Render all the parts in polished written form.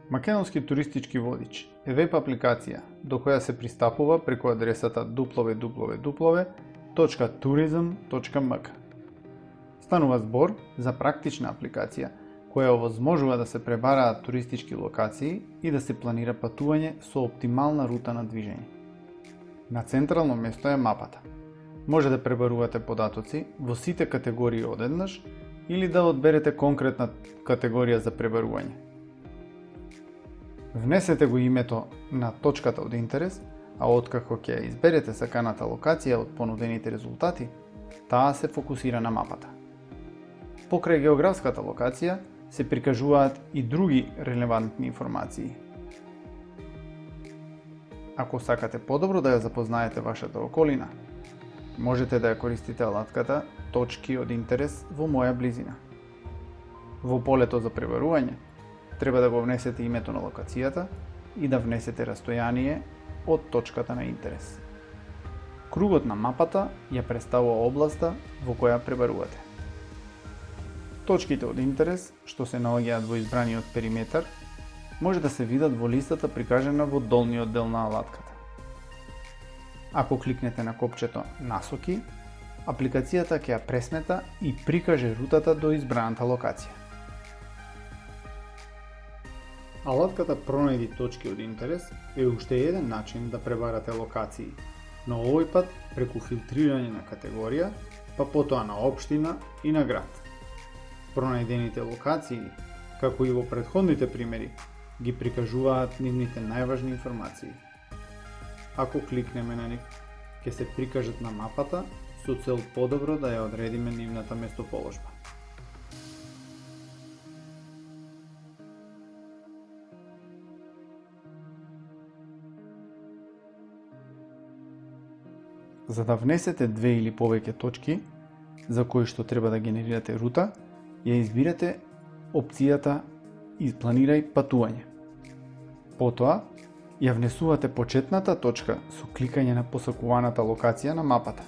Македонски туристички водич е веб апликација до која се пристапува преку адресата www.tourism.mk. Станува збор за практична апликација која овозможува да се пребараат туристички локации и да се планира патување со оптимална рута на движење. На централно место е мапата. Може да пребарувате податоци во сите категории одеднаш или да одберете конкретна категорија за пребарување. Внесете го името на точката од интерес, а откако ќе изберете саканата локација од понудените резултати, таа се фокусира на мапата. Покрај географската локација се прикажуваат и други релевантни информации. Ако сакате подобро да ја запознаете вашата околина, можете да ја користите алатката Точки од интерес во моја близина. Во полето за пребарување, треба да го внесете името на локацијата и да внесете растојание од точката на интерес. Кругот на мапата ја представува областа во која пребарувате. Точките од интерес, што се наоѓаат во избраниот периметар, може да се видат во листата прикажена во долниот дел на алатката. Ако кликнете на копчето Насоки, апликацијата ќе ја пресмета и прикаже рутата до избраната локација. Алатката Пронајди точки од интерес е уште еден начин да пребарате локации, но овој пат преку филтрирање на категорија, па потоа на општина и на град. Пронајдените локации, како и во претходните примери, ги прикажуваат нивните најважни информации. Ако кликнеме на нив, ќе се прикажат на мапата со цел подобро да ја одредиме нивната местоположба. За да внесете две или повеќе точки за кои што треба да генерирате рута, ја избирате опцијата Испланирај патување. Потоа, ја внесувате почетната точка со кликање на посакуваната локација на мапата.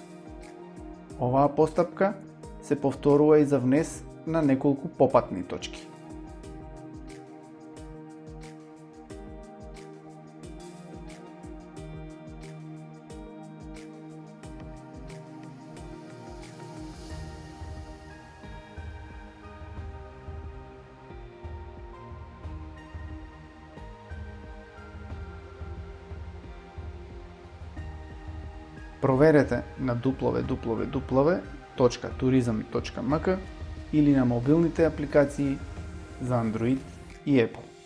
Оваа постапка се повторува и за внес на неколку попатни точки. Проверете на www.tourism.mk или на мобилните апликации за Android и Apple.